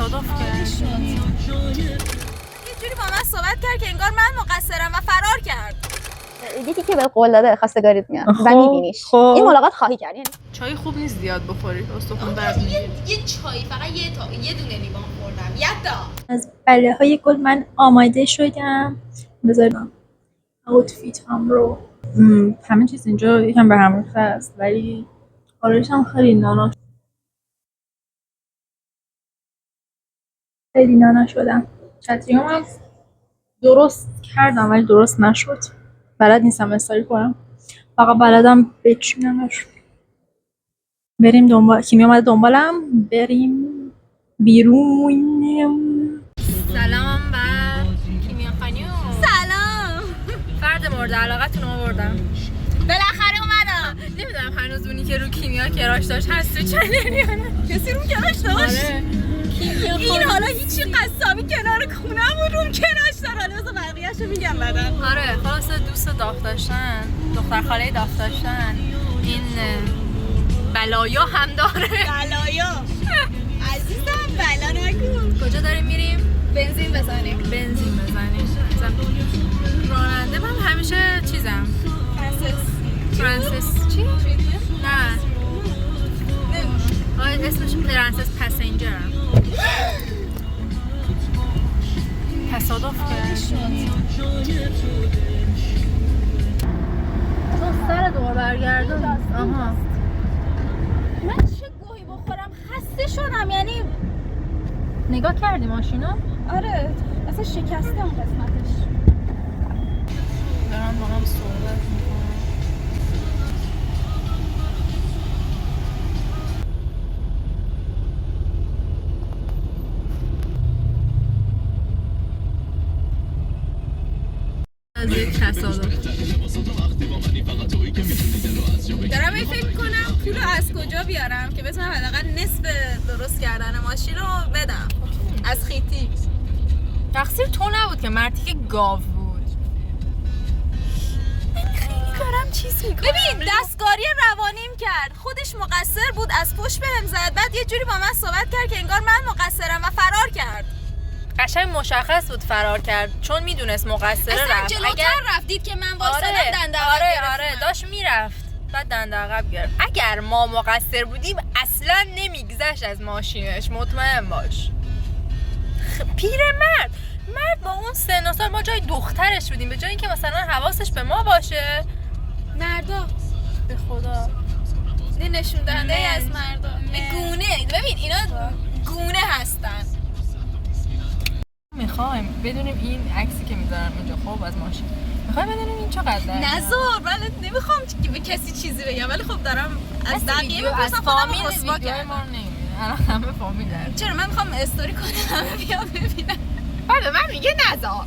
تصادف کرد. یه جوری با من صحبت کرد که انگار من مقصرم و فرار کرد. یکی که به قول داده خواستگاریت میاد و میبینیش. این ملاقات خواهی کرد. یعنی چای خوب نیست زیاد بخوری، استخوان درد میگیره. یه چای فقط یه دونه لیوان خوردم. یدا. از بلاهای گل من آماده شدم. بذارم اوتفیت هم رو همه چیز اینجا یکم به هم ریخته است ولی کارش هم خیلی نانا شدم. چتریام هم درست کردم ولی درست نشد. بلد نیستم استاری کنم. فقط بلدم بچینمش. بریم دنبال کیمیا اومده دنبالم. بریم بیرون. سلام بر کیمیا خانیو. سلام. فرد مورد علاقتون آوردم. بالاخره اومدم. نمیدونم هنوز اونی که رو کیمیا کراش داشت هست تو چنل یا نه. کسی رو کراش داشت؟ آره. این حالا هیچی قصابی کنار خونمون رو کراش داره. حالا بذار بقیه‌اشو میگم بعدن. آره خلاصه دوست داغ داشتن، دختر خاله داغ داشتن، این بلایا هم داره. بلایا عزیزم بلا نگو. کجا داریم میریم؟ بنزین بزنیم. بنزین بزنیم. راننده من همیشه چیزم فرانسیس چی؟ نه اسمش فرانسیس پسنجرم. تصادف کرد. تو سر دور برگردون. آها من چه گوهی بخورم خسته شدم. یعنی نگاه کردی ماشینو؟ آره اصلا شکسته اون قسمتش. دارم با هم صحبت میکنم. از یک تصادف دارم این فکر میکنم پول از کجا بیارم که بتونم حداقل نصف درست کردن ماشین رو بدم از خیتی. تقصیر تو نبود که مرتی که گاو بود. من خیلی کارم چیز میکنم. ببین دستکاری روانیم کرد. خودش مقصر بود از پشت بهم زد. بعد یه جوری با من صحبت کرد که انگار من مقصرم و فرار کرد. قشنگ مشخص بود فرار کرد چون میدونست مقصره. اصلا رفت جلوتر رفتید که من واسه دنده آره داشت میرفت بعد دنده عقب گرفت. اگر ما مقصر بودیم اصلا نمیگذشت از ماشینش، مطمئن باش. پیرمرد با اون سن و سال ما جای دخترش بودیم به جای اینکه مثلا حواسش به ما باشه. مردا به خدا این نشون دهنده از مردا گونه. ببین اینا گونه هستن. میخوایم بدونیم این عکسی که میذارن اونجا خب از ماشین میخوایم بدونیم این چقدر نزار. من نمیخوام که به کسی چیزی بگم ولی خب دارم از بقیه از فامیل ویدیو ما رو نمیبینه. الان همه فامیل دارن. چرا من میخوام استوری کنم بیا ببینم. بعد من میگه نزار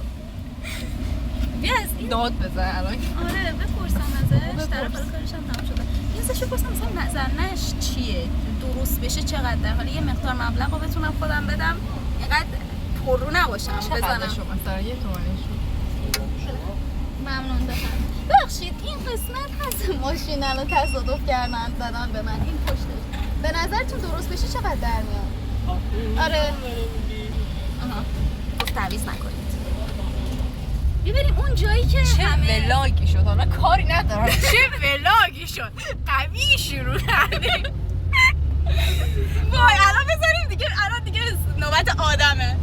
بیا از این داد بزن الان. آره بپرسم ازش. طرف کارش هم تمام شده. ازش بپرسم مثلا نظرش چیه درست بشه چقدر. حالا یه مقدار مبلغ رو بتونم خودم بدم اینقدر پررو نباشم بزنم. مثلا یه تومنه ممنون دارم. ببخشید این قسمت هست ماشین الان تصادف کردن زدن به من این پشتش. به نظرتون درست بشه چقدر در میاد؟ آره. آها. خب تعویض نکنید. ببینیم اون جایی که چه همه ولاگی شد. حالا کاری ندارم. چه ولاگی شد. قوی شروع کردیم. وای الان بذاریم دیگه. الان دیگه نوبت آدمه.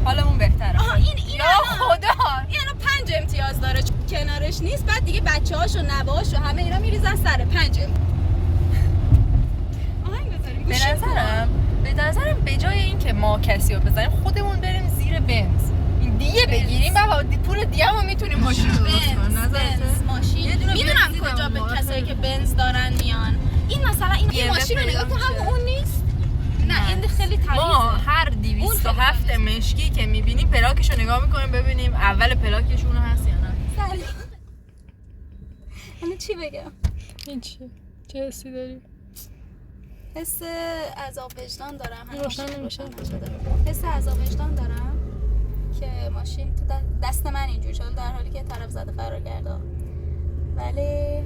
حالمون بهتره. آها این یا خدا این الان 5 امتیاز داره کنارش نیست. بعد دیگه بچه‌هاش و نوه‌هاش و همه اینا میریزن سر 5. آهنگ بذاریم. به نظرم به جای اینکه ما کسی رو بزنیم خودمون بریم زیر بنز این دیگه بگیریم و پول دیگه هم میتونیم ماشین رو درست کنیم. بنز ماشین میدونم کجا به کسایی که بنز دارن میان. این مثلا این ماشین رو نگاه کن هم اون نیست. نه این خیلی تمیزه. ما هر 207 مشکی که میبینیم پلاکش رو نگاه میکنیم ببینیم اول پلاکشون هست یا نه. سلام. من چی بگم؟ هیچی. چه حسی داری؟ حس عذاب وجدان دارم. روشن نمیشه. حس عذاب وجدان دارم که ماشین تو دست من اینجوری شد در حالی که طرف زده فرار کرده. ولی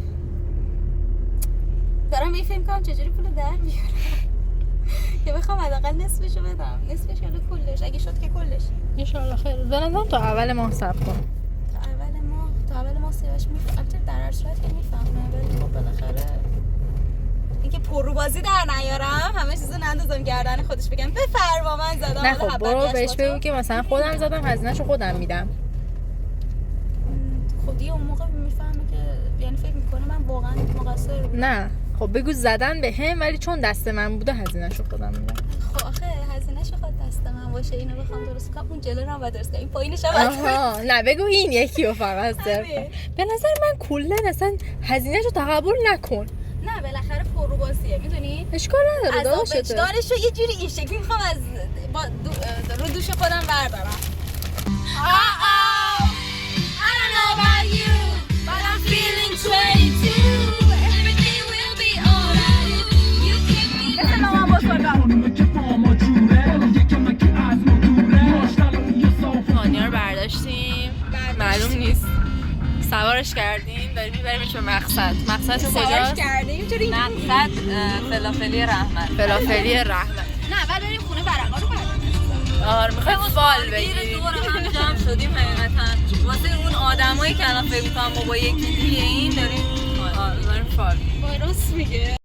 دارم به این فکر می‌کنم چجوری پول در بیارم. که بخوام حداقل نصفشو بدم، نصفش یا کلش، اگه شد که کلش. ان شاء الله خیر. به نظرم تا اول ماه صبر کن. تا اول ماه سیاوش میفهمه. البته در هر صورت که میفهمه، ولی خب بالاخره اینکه پرو بازی در نیارم، همه چیزو نندازم گردن خودش بگم بفرما من زدم. نه خب برو بهش بگو که مثلا خودم زدم، هزینه‌شو خودم میدم. خودی اون موقع میفهمه که یعنی فکر میکنه من واقعا مقصر بودم. نه خب بگو زدن به هم، ولی چون دست من بوده هزینه‌شو خودم میدم. خب آخه هزینه‌شو خود دست من باشه، اینو بخوام درست کنم، اون جلو رو باید درست کنم، این پایینش هم آها نه بگو این یکی رو فقط صرف. به نظر من کلا اصلا هزینه‌شو تقبل نکن. نه بالاخره پرو بازیه، میدونی؟ اشکال نداره از داداشته. وجدانش رو یه جوری این شکلی میخوام از رو دوش خودم بردارم. مانیا رو برداشتیم، معلوم نیست سوارش کردیم، داریم میبریمش به مقصد. مقصد کجاست؟ کردیم چون مقصد فلافلی رحمت. فلافلی رحمت. نه بعد بریم خونه برقا رو برداریم. آره میخوایم فال بگیریم. دور هم جمع شدیم حقیقتا واسه اون آدمایی که الان فکر می‌کنم ما با یکی دیگه این داریم فال. راست میگه.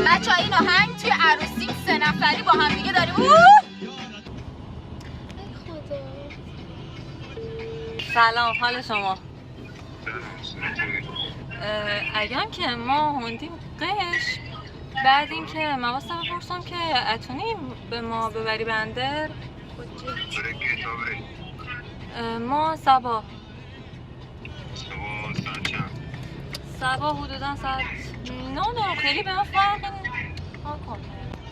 بچه‌ها این آهنگ توی عروسی 3 نفری با هم دیگه داریم. سلام، حال شما؟ اگم که ما هوندیم قش، بعد این که من واسه بپرسم که اتونی به ما ببری بندر. ما سبا سبا حدودا ساعت نه خیلی به من فرق نمیکنه.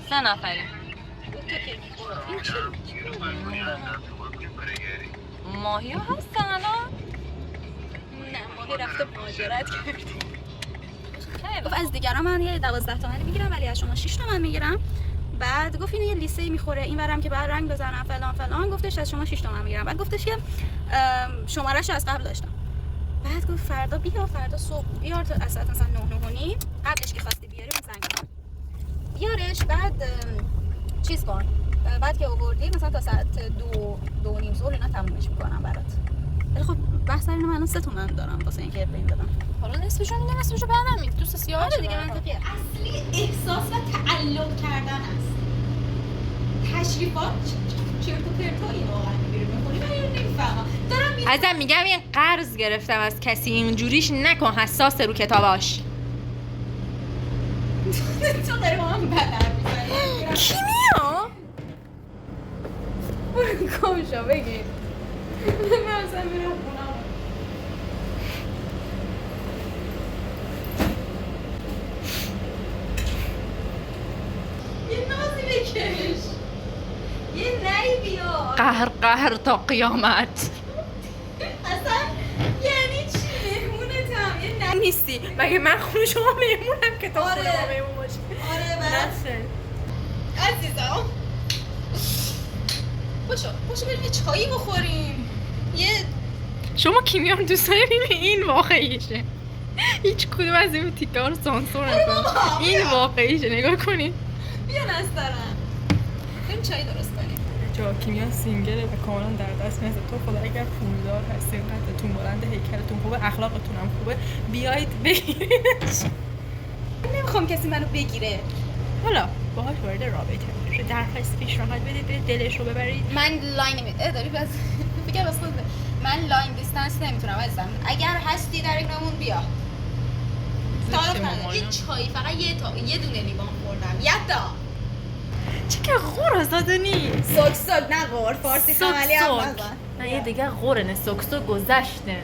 3 نفری. ماهی ها هستن الان؟ نه ماهی رفته مهاجرت کرد. گفت از دیگران من یه 12 تومانی میگیرم ولی از شما 6 تومن میگیرم. بعد گفت اینو یه لیسته میخوره، اینورم که بعد رنگ بزنم فلان فلان، گفتش از شما 6 تومن میگیرم. بعد گفتش که شماره‌شو از قبل داشتم. بعد گفت فردا بیا، فردا صبح بیار تا از مثلا 9:30 قبلش که خواستی بیاری اون زنگ بزن. بیارش بعد چیز کن. بعد که آوردی مثلا تا ساعت 2:30 ظهر اینا تمومش میکنم برات. ولی خب بحث اینه من الان 3 تومن دارم واسه اینکه ببین بدم. حالا نصفشو میدم، نصفشو بعدم میدم. دوست سیاه آره دیگه منطقیه. اصلی احساس و تعلق کردن است. تشریفات چرت و پرتایی واقعا میگیره میخونی من نمیفهمم. دارم ازم میگم این قرض گرفتم از کسی، اینجوریش نکن، حساس رو کتاباش. تو داری با من بدر میزنی. کی میاد؟ کم شو بگیر. من اصلا میرم خونم. یه نازی بکش، یه نهی بیا. قهر تا قیامت. اصلا یعنی چی؟ مهمونتم یه نه نیستی مگه من خونه شما مهمونم که تو آره. خونه ما مهمون باشی؟ آره بس عزیزم باشو بریم یه چایی بخوریم. یه شما کیمیا رو دوست داریم این واقعیشه. هیچ کدوم از این تیکه ها رو سانسور نکنم. این واقعیشه، نگاه کنید. بیا نسترم بریم چایی درست کنیم. جا کیمیا سینگله و کاملا در دست مثل تو. خدا اگر پولدار هستین، قدتون بلند، هیکلتون خوبه، اخلاقتون هم خوبه، بیایید بگیرینش. نمیخوام کسی منو بگیره. حالا باهاش وارد رابطه بشه، درخواست پیشنهاد بدید، برید دلش رو ببرید. من لاین داری بس بگم واسه خودت. من لاین دیستنس نمیتونم عزیزم. اگر هستی در اگرامون بیا. تعارف نداره. یه چایی فقط یه دونه لیوان خوردم. یه تا. چه که غور آزاده نیست. سوک نه غور فارسی خمالی هم بزن. نه یه دیگه غوره نه سوک گذشته.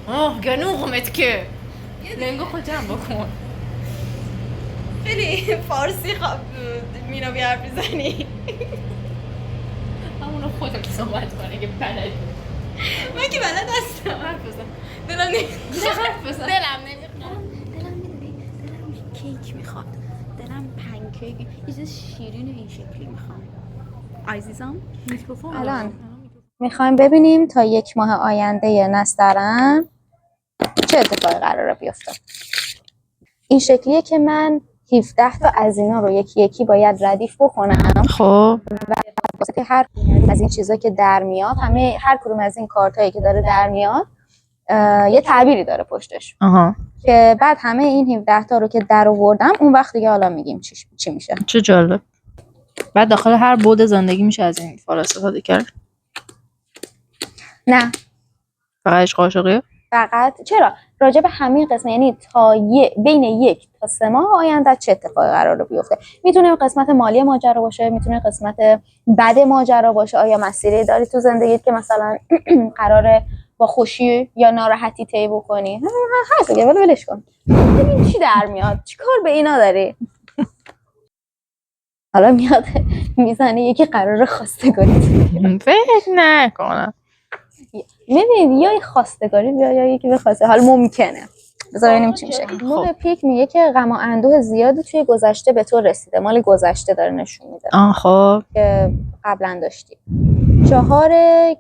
آه گنوغمت که لنگو خود جمع بکن. خیلی فارسی مینا بیار میزنی. همونو خودم که صحبت کنه که بلد. من که بلد هستم. حرف بزن. دلم کیک میخواد. دلم پنکیک یه چیز شیرین این شکلی میخوام. عزیزم میکروفون الان میخوایم ببینیم تا 1 ماه آینده نسترن چه اتفاقی قراره بیفته. این شکلیه که من 17 تا از اینا رو یکی یکی باید ردیف بکنم. خب واسه هر از این چیزا که در میاد، هر کدوم از این کارتایی که داره در میاد یه تعبیری داره پشتش. که بعد همه این 17 تا رو که در آوردم اون وقت دیگه حالا میگیم چی میشه. چه جالب. بعد داخل هر بود زندگی میشه از این فال استفاده کرد؟ نه فقط عشق عاشقیه؟ فقط چرا راجع به همین قسمت، یعنی تا بین 1 تا 3 ماه آینده چه اتفاقی قراره بیفته. میتونه قسمت مالی ماجرا باشه، میتونه قسمت بد ماجرا باشه. آیا مسیری داری تو زندگیت که مثلا قراره با خوشی یا ناراحتی طی بکنی؟ هر دیگه ولش کن ببین چی در میاد، چی کار به اینا داری. حالا میاد میزنه یکی قراره خواستگاری فکر نکنم. میبینید یا خواستگاری یا یکی بخواسته، حالا ممکنه. بذار ببینیم چی میشه. ماه پیک میگه که غم و اندوه زیادی توی گذشته به تو رسیده. مال گذشته داره نشون میده خب که قبلا داشتی. 4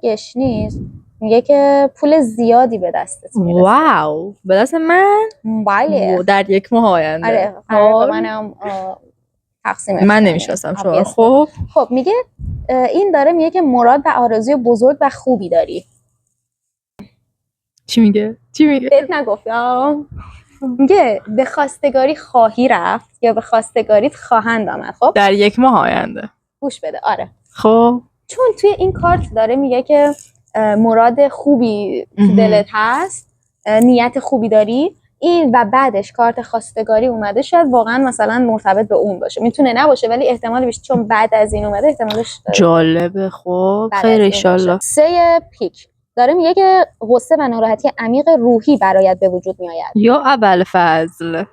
گشنیز میگه که پول زیادی به دستت میرسه. واو به دست من؟ بله در 1 ماه آینده. آره قراره منم تقسیم من نمیشناسم شما. خب میگه این داره میگه که مراد و آرزوی بزرگ و خوبی داری. چی میگه؟ بهت نگفت میگه به خواستگاری خواهی رفت یا به خواستگاریت خواهند آمد. خب در 1 ماه آینده. گوش بده. آره خب چون توی این کارت داره میگه که مراد خوبی تو دلت هست، نیت خوبی داری، این و بعدش کارت خواستگاری اومده، شاید واقعا مثلا مرتبط به اون باشه، میتونه نباشه ولی احتمال بیشتر چون بعد از این اومده احتمالش جالبه. خب خیر ان شاءالله. 3 پیک داره میگه که غصه و ناراحتی عمیق روحی برایت به وجود میآید. یا اول فضل.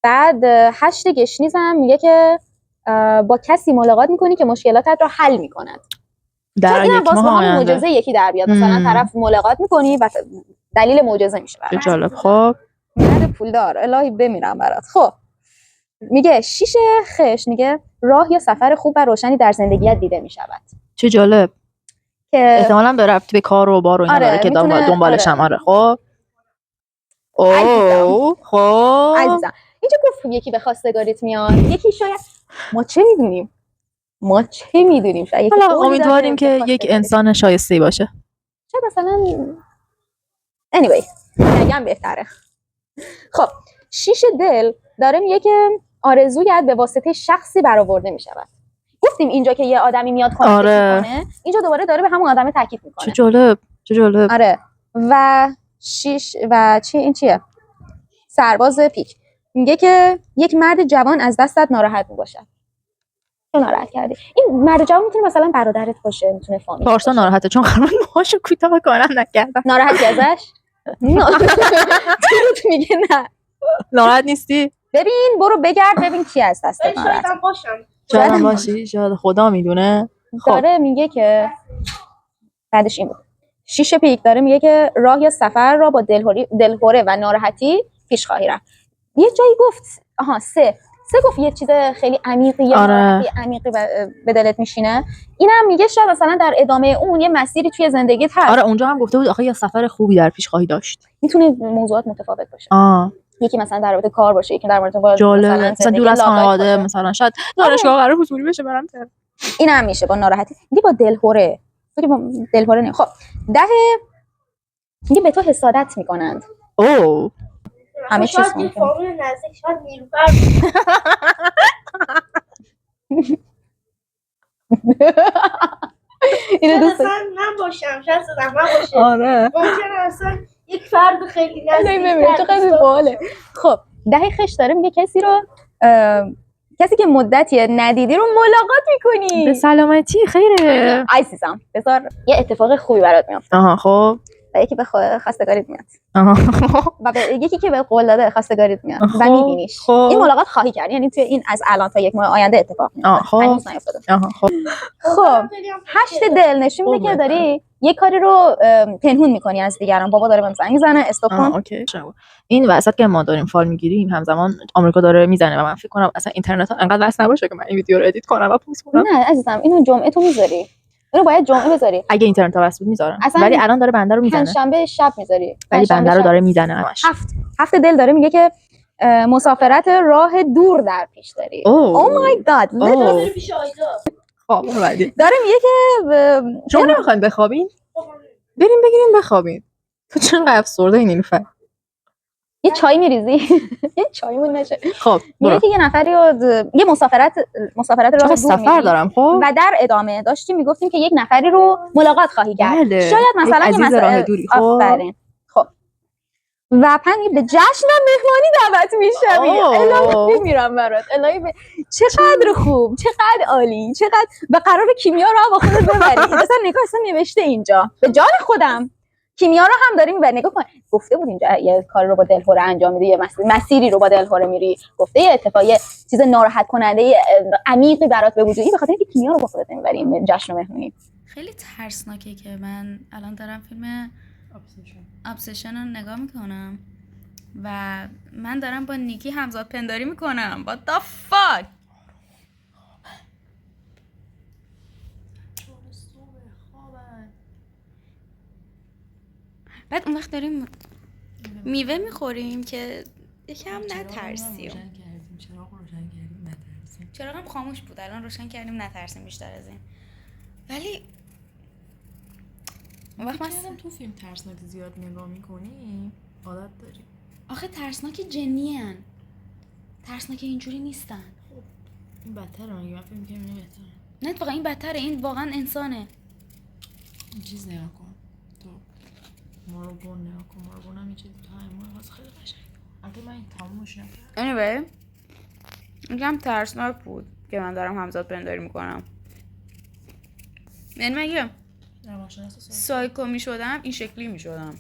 بعد 8 گشنیز هم میگه که با کسی ملاقات میکنی که مشکلاتت رو حل میکند. در 1 ماه آینده معجزه یکی در بیاد. مثلا طرف ملاقات میکنی و دلیل معجزه میشه چه جالب. خب مرد پولدار الهی بمیرم برات. خب میگه 6 خش میگه راه یا سفر خوب و روشنی در زندگیت دیده میشود. چه جالب. که احتمالاً به ربط به کار و بار و اینا داره که دنبالشم. آره خب خب عزیزم اینجا گفت یکی به خواستگاریت میاد، یکی شاید ما چه میدونیم شاید حالا امیدواریم که یک انسان شایسته‌ای باشه. چه مثلا anyway میگم بهتره. خب 6 دل داره میگه که آرزویت به واسطه شخصی برآورده میشود. گفتیم اینجا که یه آدمی میاد کمک میکنه، اینجا دوباره داره به همون آدم تاکید میکنه. چه جالب. آره و 6 و این چیه؟ سرباز پیک میگه که یک مرد جوان از دستت ناراحت میباشه. چون ناراحت کردی. این مرد جوان میتونه مثلا برادرت باشه، میتونه فامیل باشه. پارسا ناراحته چون قرار موهاشو کوتاه کنم نکردم. ناراحتی ازش؟ میگه نه ناراحت نیستی؟ ببین برو بگرد ببین کی از دستت ناراحت. شاید باشی، شاید خدا میدونه. داره میگه که بعدش این بود. 6 پیک داره میگه که راه یا سفر را با دلهوره و ناراحتی پیش خواهی رفت. یه جایی گفت 3 گفت یه چیز خیلی عمیقی، یه ناراحتی عمیقی به دلت میشینه. اینم میگه شاید مثلا در ادامه اون یه مسیری توی زندگیت هست. آره اونجا هم گفته بود آخه یه سفر خوبی در پیش خواهی داشت. میتونه موضوعات متفاوت باشه. یکی مثلا در رابطه کار باشه، یکی در رابطه مثلا دور از خانواده، مثلا شاید دانشگاه قرار حضوری بشه برام. این هم میشه با ناراحتی. میگه با دلهوره. میگه با دلهوره نه. خب 10 میگه به تو حسادت میکنند. همه چیز ممکنه. فامیل نزدیک شاید نیلوفر اینو دوست نباشم، شاید صدام باشه. آره ممکنه اصلا یک فرد خیلی نزدیک چه خیلی باله. خب 10 خش داره میگه کسی که مدتی ندیدی رو ملاقات میکنی. به سلامتی. خیره عزیزم بذار یه اتفاق خوبی برات میفته. خب و یکی به خواستگاریت میاد. و یکی که به قول داده خواستگاریت میاد و میبینیش. این ملاقات خواهی کرد، یعنی توی این از الان تا 1 ماه آینده اتفاق میفته. هنوز نیفتاده. خب 8 دل نشون میده که داری یه کاری رو پنهون میکنی از دیگران. بابا داره بهم زنگ میزنه، استاپ کن. اوکی. این وسط که ما داریم فال میگیریم همزمان آمریکا داره میزنه و من فکر کنم اصلا اینترنت ها انقدر وصل نباشه که من این ویدیو رو ادیت کنم و پست کنم. نه عزیزم، اینو جمعه تو میذاری، اینو باید جمعه بذاری. اگه اینترنت ها وصل بود میذارم، اصلا ولی الان داره بنده رو میزنه. پنجشنبه شب میذاری، ولی بنده رو داره میزنه همش. هفت دل داره میگه که مسافرت راه دور در پیش داری. او مای گاد. خب ولی داره میگه که شما نمیخواین بخوابین؟ بریم بگیرین بخوابین. تو چقدر افسرده این نیلوفر. یه چای میریزی؟ یه چایمون نشه. خب میگه که یه نفری یه مسافرت راه دور سفر دارم. خب و در ادامه داشتیم میگفتیم که یک نفری رو ملاقات خواهی کرد. بله. شاید مثلا یه عزیز راه دوری. آفرین. خب و به جشن مهمانی دعوت میشم. الهی میرم برات. الهی چقدر خوب، چقدر عالی، چقدر به قرار کیمیا رو با خودت ببری. مثلا نگاه اصلا نوشته اینجا به جان خودم کیمیا رو هم داری میبری. نگاه کن گفته بود اینجا یه کار رو با دلهوره انجام میدی، یه مسیری رو با دلهوره میری، گفته یه اتفاقی چیز ناراحت کننده عمیقی برات به وجود، به خاطر اینکه کیمیا رو با خودت میبری جشن مهمونی. خیلی ترسناکه که من الان دارم فیلم ابسشن رو نگاه میکنم و من دارم با نیکی همزاد پنداری میکنم. What the fuck. بعد اون وقت داریم میوه میخوریم که یکم نترسیم. چراغم خاموش بود، الان روشن کردیم نترسیم بیشتر از این. ولی اون وقت من تو فیلم ترسناک زیاد نگاه میکنی عادت داری. آخه ترسناک جنی هن، ترسناک اینجوری نیستن. این بدتره. من فیلم که میبینی بهتره. نه اتفاقا این بدتره، این واقعا انسانه. این چیز نگاه کن تو ماربون نگاه کن. ماربون هم این چیز تو همون واسه خیلی قشنگ. البته من این تمومش نکردم. anyway میگم ترسناک بود که من دارم همزاد پنداری میکنم. یعنی مگه سایکو میشدم این شکلی میشدم.